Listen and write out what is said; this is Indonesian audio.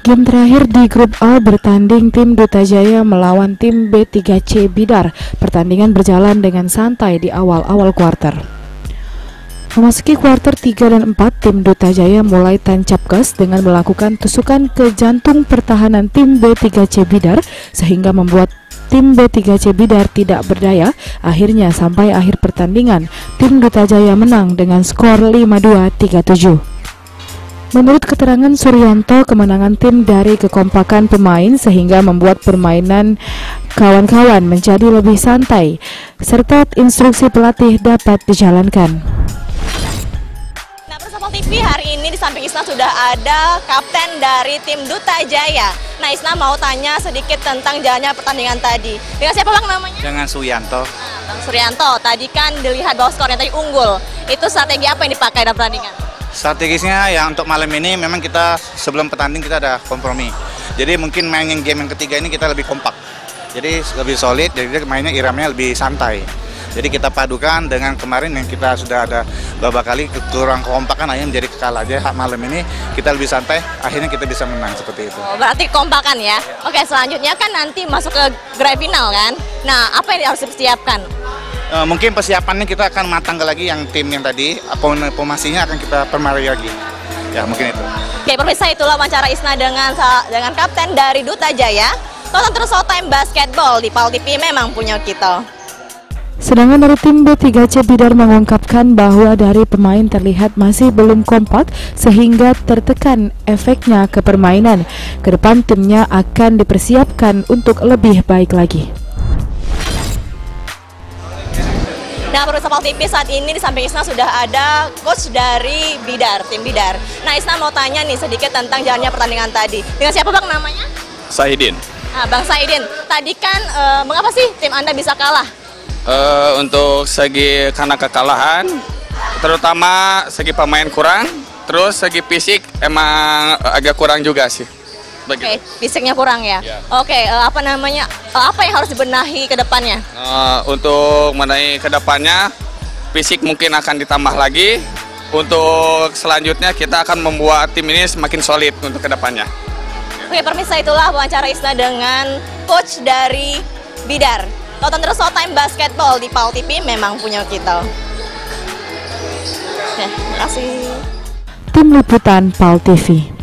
Game terakhir di grup A bertanding tim Duta Jaya melawan tim B3C Bidar. Pertandingan berjalan dengan santai di awal-awal kuarter. Memasuki kuarter 3 dan 4, tim Duta Jaya mulai tancap gas dengan melakukan tusukan ke jantung pertahanan tim B3C Bidar sehingga membuat tim B3C Bidar tidak berdaya. Akhirnya sampai akhir pertandingan, tim Duta Jaya menang dengan skor 5-2, 3-7. Menurut keterangan Suryanto, kemenangan tim dari kekompakan pemain sehingga membuat permainan kawan-kawan menjadi lebih santai, serta instruksi pelatih dapat dijalankan. Nah, bersama TV hari ini di samping Isna sudah ada kapten dari tim Duta Jaya. Nah, Isna mau tanya sedikit tentang jalannya pertandingan tadi. Dengan siapa Bang namanya? Dengan Suryanto. Bang Suryanto, tadi kan dilihat bahwa skornya tadi unggul. Itu strategi apa yang dipakai dalam pertandingan? Strategisnya ya untuk malam ini memang kita sebelum pertanding kita ada kompromi. Jadi mungkin main yang game yang ketiga ini kita lebih kompak. Jadi lebih solid, jadi mainnya iramanya lebih santai. Jadi kita padukan dengan kemarin yang kita sudah ada beberapa kali kurang kekompakan akhirnya menjadi kekalah. Jadi malam ini kita lebih santai, akhirnya kita bisa menang seperti itu. Oh, berarti kompakan ya? Oke, selanjutnya kan nanti masuk ke grand final kan? Nah, apa yang harus dipersiapkan? Mungkin persiapannya kita akan matang lagi yang tim yang tadi, formasinya akan kita permari lagi. Ya mungkin itu. Oke, pemirsa, itulah wawancara Isna dengan kapten dari Duta Jaya. Tonton terus Showtime Basketball di PAL TV, memang punya kita. Sedangkan dari tim B3C Bidar mengungkapkan bahwa dari pemain terlihat masih belum kompak sehingga tertekan efeknya ke permainan. Kedepan timnya akan dipersiapkan untuk lebih baik lagi. Nah, pemirsa PAL TV, saat ini di samping Isna sudah ada coach dari Bidar, tim Bidar. Nah, Isna mau tanya nih sedikit tentang jalannya pertandingan tadi. Dengan siapa Bang namanya? Saidin. Nah, Bang Saidin, tadi kan mengapa sih tim Anda bisa kalah? Untuk segi karena kekalahan, terutama segi pemain kurang, terus segi fisik emang agak kurang juga sih. Oke, fisiknya kurang ya. Ya. Oke, apa yang harus dibenahi ke depannya? Untuk menaik ke depannya, fisik mungkin akan ditambah lagi. Untuk selanjutnya kita akan membuat tim ini semakin solid untuk ke depannya. Oke, pemirsa, itulah wawancara Isna dengan coach dari Bidar. Tonton terus Showtime Basketball di PAL TV, memang punya kita. Oke, terima kasih. Tim Liputan PAL TV.